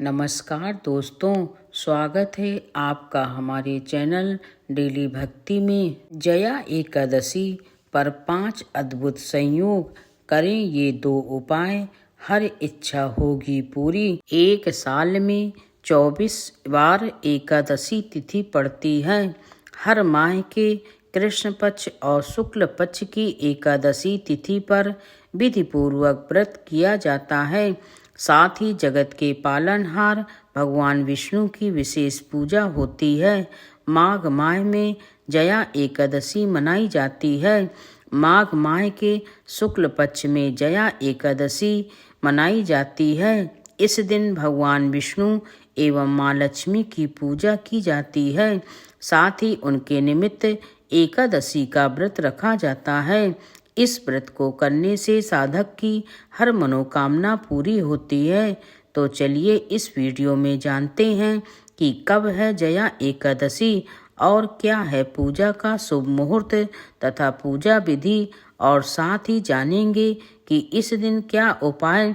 नमस्कार दोस्तों, स्वागत है आपका हमारे चैनल डेली भक्ति में। जया एकादशी पर 5 अद्भुत संयोग। करें ये 2 उपाय, हर इच्छा होगी पूरी। एक साल में 24 बार एकादशी तिथि पड़ती है। हर माह के कृष्ण पक्ष और शुक्ल पक्ष की एकादशी तिथि पर विधि पूर्वक व्रत किया जाता है। साथ ही जगत के पालनहार भगवान विष्णु की विशेष पूजा होती है। माघ माह में जया एकादशी मनाई जाती है। माघ माह के शुक्ल पक्ष में जया एकादशी मनाई जाती है। इस दिन भगवान विष्णु एवं माँ लक्ष्मी की पूजा की जाती है। साथ ही उनके निमित्त एकादशी का व्रत रखा जाता है। इस व्रत को करने से साधक की हर मनोकामना पूरी होती है। तो चलिए इस वीडियो में जानते हैं कि कब है जया एकादशी और क्या है पूजा का शुभ मुहूर्त तथा पूजा विधि, और साथ ही जानेंगे कि इस दिन क्या उपाय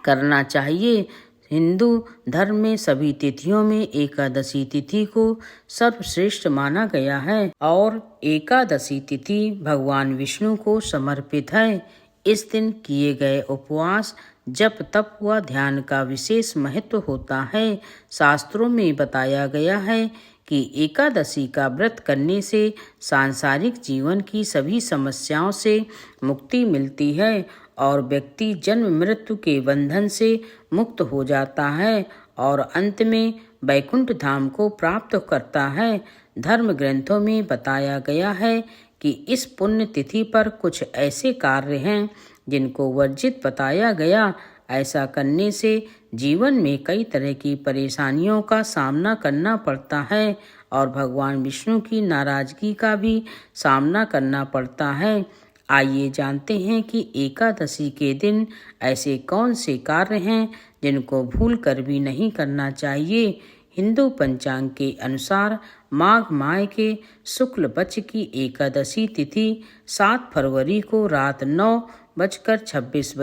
करना चाहिए। हिंदू धर्म में सभी तिथियों में एकादशी तिथि को सर्वश्रेष्ठ माना गया है और एकादशी तिथि भगवान विष्णु को समर्पित है। इस दिन किए गए उपवास, जप, तप व ध्यान का विशेष महत्व होता है। शास्त्रों में बताया गया है कि एकादशी का व्रत करने से सांसारिक जीवन की सभी समस्याओं से मुक्ति मिलती है और व्यक्ति जन्म मृत्यु के बंधन से मुक्त हो जाता है और अंत में वैकुंठ धाम को प्राप्त करता है। धर्म ग्रंथों में बताया गया है कि इस पुण्य तिथि पर कुछ ऐसे कार्य हैं जिनको वर्जित बताया गया। ऐसा करने से जीवन में कई तरह की परेशानियों का सामना करना पड़ता है और भगवान विष्णु की नाराजगी का भी सामना करना पड़ता है। आइए जानते हैं कि एकादशी के दिन ऐसे कौन से कार्य हैं जिनको भूल कर भी नहीं करना चाहिए। हिंदू पंचांग के अनुसार माघ माह के शुक्ल पक्ष की एकादशी तिथि 7 फरवरी को रात 9:26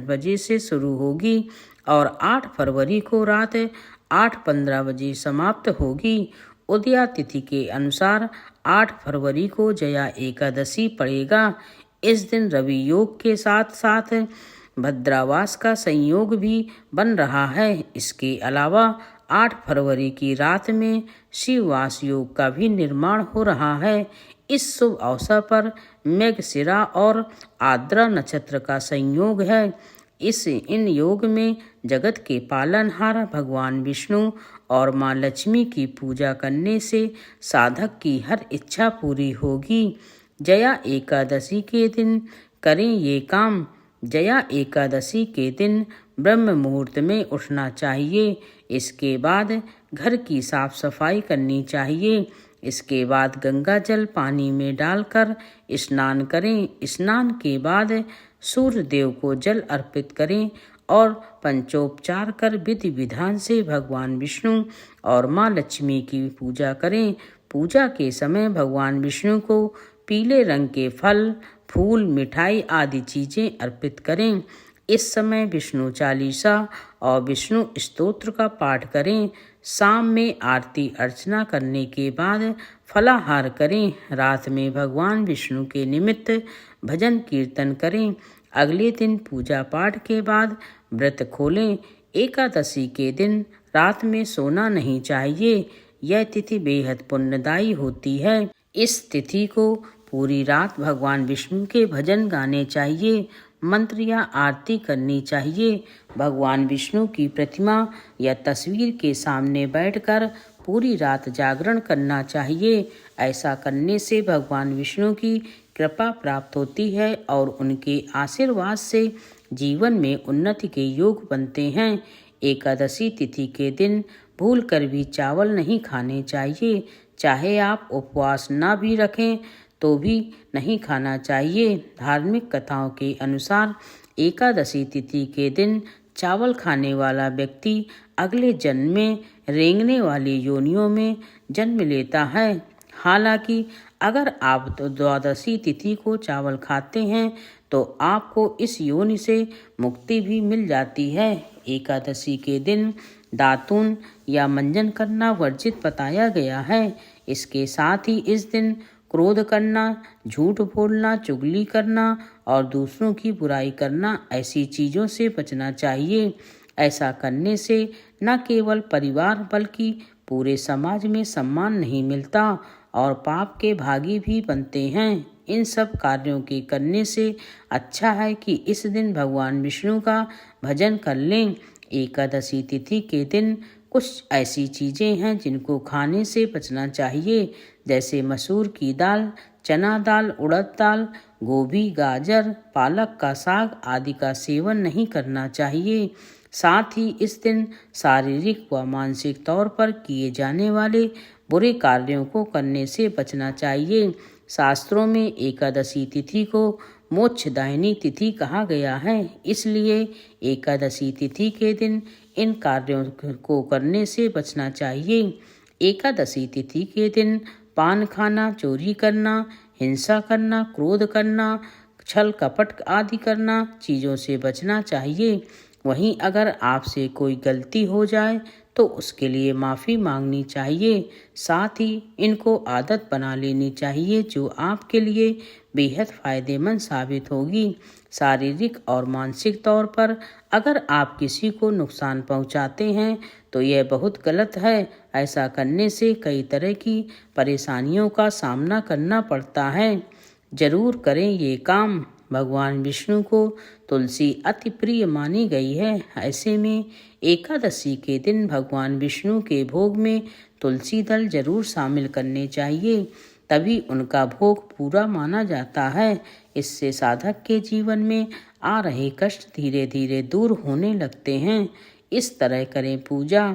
बजे से शुरू होगी और 8 फरवरी को रात 8:15 बजे समाप्त होगी। उदया तिथि के अनुसार 8 फरवरी को जया एकादशी पड़ेगा। इस दिन रवि योग के साथ साथ भद्रावास का संयोग भी बन रहा है। इसके अलावा 8 फरवरी की रात में शिववास योग का भी निर्माण हो रहा है। इस शुभ अवसर पर मृगशिरा और आर्द्रा नक्षत्र का संयोग है। इन योग में जगत के पालनहार भगवान विष्णु और माँ लक्ष्मी की पूजा करने से साधक की हर इच्छा पूरी होगी। जया एकादशी के दिन करें ये काम। जया एकादशी के दिन ब्रह्म मुहूर्त में उठना चाहिए। इसके बाद घर की साफ सफाई करनी चाहिए। इसके बाद गंगा जल पानी में डालकर स्नान करें। स्नान के बाद सूर्य देव को जल अर्पित करें और पंचोपचार कर विधि विधान से भगवान विष्णु और माँ लक्ष्मी की पूजा करें। पूजा के समय भगवान विष्णु को पीले रंग के फल, फूल, मिठाई आदि चीजें अर्पित करें। इस समय विष्णु चालीसा और विष्णु स्तोत्र का पाठ करें। शाम में आरती अर्चना करने के बाद फलाहार करें। रात में भगवान विष्णु के निमित्त भजन कीर्तन करें। अगले दिन पूजा पाठ के बाद व्रत खोलें। एकादशी के दिन रात में सोना नहीं चाहिए। यह तिथि बेहद पुण्यदायी होती है। इस तिथि को पूरी रात भगवान विष्णु के भजन गाने चाहिए, मंत्र या आरती करनी चाहिए। भगवान विष्णु की प्रतिमा या तस्वीर के सामने बैठकर पूरी रात जागरण करना चाहिए। ऐसा करने से भगवान विष्णु की कृपा प्राप्त होती है और उनके आशीर्वाद से जीवन में उन्नति के योग बनते हैं। एकादशी तिथि के दिन भूल कर भी चावल नहीं खाने चाहिए। चाहे आप उपवास ना भी रखें तो भी नहीं खाना चाहिए। धार्मिक कथाओं के अनुसार एकादशी तिथि के दिन चावल खाने वाला व्यक्ति अगले जन्म में रेंगने वाली योनियों में जन्म लेता है। हालांकि अगर आप द्वादशी तिथि को चावल खाते हैं तो आपको इस योनि से मुक्ति भी मिल जाती है। एकादशी के दिन दातून या मंजन करना वर्जित बताया गया है। इसके साथ ही इस दिन क्रोध करना, झूठ बोलना, चुगली करना और दूसरों की बुराई करना, ऐसी चीज़ों से बचना चाहिए। ऐसा करने से न केवल परिवार बल्कि पूरे समाज में सम्मान नहीं मिलता और पाप के भागी भी बनते हैं। इन सब कार्यों के करने से अच्छा है कि इस दिन भगवान विष्णु का भजन कर लें। एकादशी तिथि के दिन कुछ ऐसी चीज़ें हैं जिनको खाने से बचना चाहिए, जैसे मसूर की दाल, चना दाल, उड़द दाल, गोभी, गाजर, पालक का साग आदि का सेवन नहीं करना चाहिए। साथ ही इस दिन शारीरिक व मानसिक तौर पर किए जाने वाले बुरे कार्यों को करने से बचना चाहिए। शास्त्रों में एकादशी तिथि को मोक्षदायिनी तिथि कहा गया है, इसलिए एकादशी तिथि के दिन इन कार्यों को करने से बचना चाहिए। एकादशी तिथि के दिन पान खाना, चोरी करना, हिंसा करना, क्रोध करना, छल कपट आदि करना चीज़ों से बचना चाहिए। वहीं अगर आपसे कोई गलती हो जाए तो उसके लिए माफ़ी मांगनी चाहिए। साथ ही इनको आदत बना लेनी चाहिए जो आपके लिए बेहद फ़ायदेमंद साबित होगी। शारीरिक और मानसिक तौर पर अगर आप किसी को नुकसान पहुंचाते हैं तो यह बहुत गलत है। ऐसा करने से कई तरह की परेशानियों का सामना करना पड़ता है। जरूर करें ये काम। भगवान विष्णु को तुलसी अति प्रिय मानी गई है। ऐसे में एकादशी के दिन भगवान विष्णु के भोग में तुलसी दल जरूर शामिल करने चाहिए, तभी उनका भोग पूरा माना जाता है। इससे साधक के जीवन में आ रहे कष्ट धीरे धीरे दूर होने लगते हैं। इस तरह करें पूजा।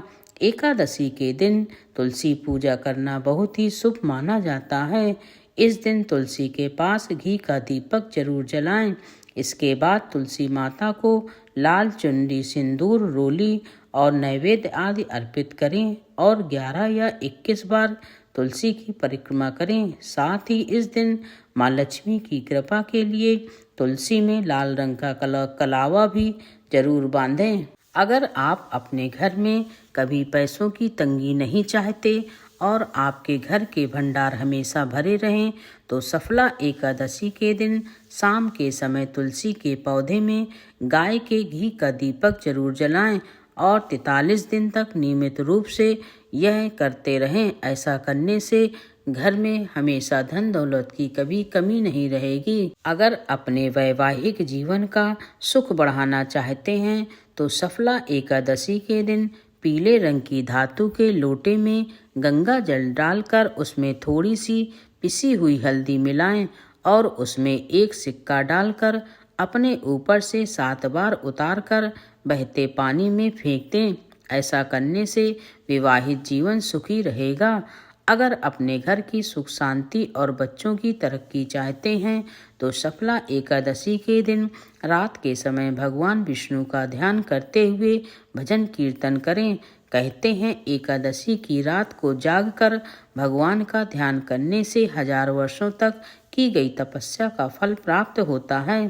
एकादशी के दिन तुलसी पूजा करना बहुत ही शुभ माना जाता है। इस दिन तुलसी के पास घी का दीपक जरूर जलाएं। इसके बाद तुलसी माता को लाल चुनरी, सिंदूर, रोली और नैवेद्य आदि अर्पित करें और 11 या 21 बार तुलसी की परिक्रमा करें। साथ ही इस दिन माँ लक्ष्मी की कृपा के लिए तुलसी में लाल रंग का कलावा भी जरूर बांधें। अगर आप अपने घर में कभी पैसों की तंगी नहीं चाहते और आपके घर के भंडार हमेशा भरे रहें तो सफला एकादशी के दिन शाम के समय तुलसी के पौधे में गाय के घी का दीपक जरूर जलाएं और 43 दिन तक नियमित रूप से यह करते रहें। ऐसा करने से घर में हमेशा धन दौलत की कभी कमी नहीं रहेगी। अगर अपने वैवाहिक जीवन का सुख बढ़ाना चाहते हैं तो सफला एकादशी के दिन पीले रंग की धातु के लोटे में गंगा जल डालकर उसमें थोड़ी सी पिसी हुई हल्दी मिलाएं और उसमें एक सिक्का डालकर अपने ऊपर से 7 बार उतारकर बहते पानी में फेंक दें। ऐसा करने से विवाहित जीवन सुखी रहेगा। अगर अपने घर की सुख शांति और बच्चों की तरक्की चाहते हैं तो सफला एकादशी के दिन रात के समय भगवान विष्णु का ध्यान करते हुए भजन कीर्तन करें। कहते हैं एकादशी की रात को जागकर भगवान का ध्यान करने से 1000 वर्षों तक की गई तपस्या का फल प्राप्त होता है।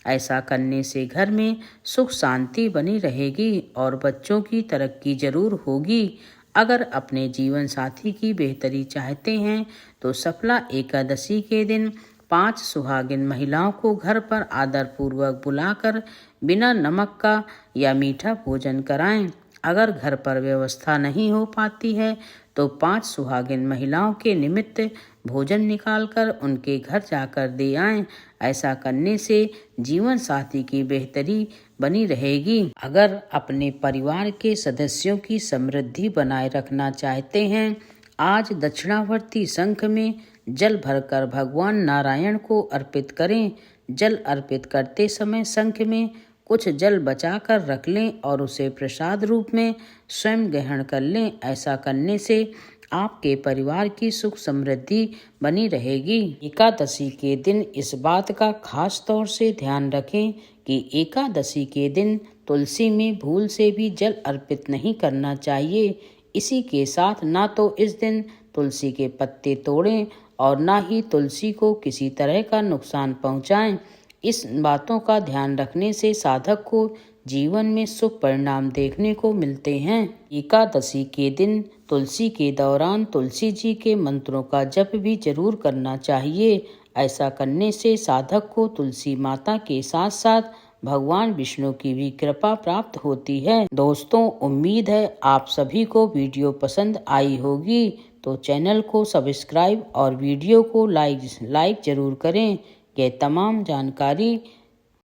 ऐसा करने से घर में सुख शांति बनी रहेगी और बच्चों की तरक्की जरूर होगी। अगर अपने जीवन साथी की बेहतरी चाहते हैं तो सफला एकादशी के दिन 5 सुहागिन महिलाओं को घर पर आदर पूर्वक बुलाकर बिना नमक का या मीठा भोजन कराएं। अगर घर पर व्यवस्था नहीं हो पाती है तो 5 सुहागिन महिलाओं के निमित्त भोजन निकालकर उनके घर जाकर दे आएं। ऐसा करने से जीवन साथी की बेहतरी बनी रहेगी। अगर अपने परिवार के सदस्यों की समृद्धि बनाए रखना चाहते हैं, आज दक्षिणावर्ती शंख में जल भरकर भगवान नारायण को अर्पित करें। जल अर्पित करते समय शंख में कुछ जल बचाकर रख लें और उसे प्रसाद रूप में स्वयं ग्रहण कर लें। ऐसा करने से आपके परिवार की सुख समृद्धि बनी रहेगी। एकादशी के दिन इस बात का खास तौर से ध्यान रखें कि एकादशी के दिन तुलसी में भूल से भी जल अर्पित नहीं करना चाहिए। इसी के साथ ना तो इस दिन तुलसी के पत्ते तोड़ें और ना ही तुलसी को किसी तरह का नुकसान पहुंचाएं। इस बातों का ध्यान रखने से साधक को जीवन में शुभ परिणाम देखने को मिलते हैं। एकादशी के दिन तुलसी के दौरान तुलसी जी के मंत्रों का जप भी जरूर करना चाहिए। ऐसा करने से साधक को तुलसी माता के साथ साथ भगवान विष्णु की भी कृपा प्राप्त होती है। दोस्तों, उम्मीद है आप सभी को वीडियो पसंद आई होगी, तो चैनल को सब्सक्राइब और वीडियो को लाइक जरूर करें। यह तमाम जानकारी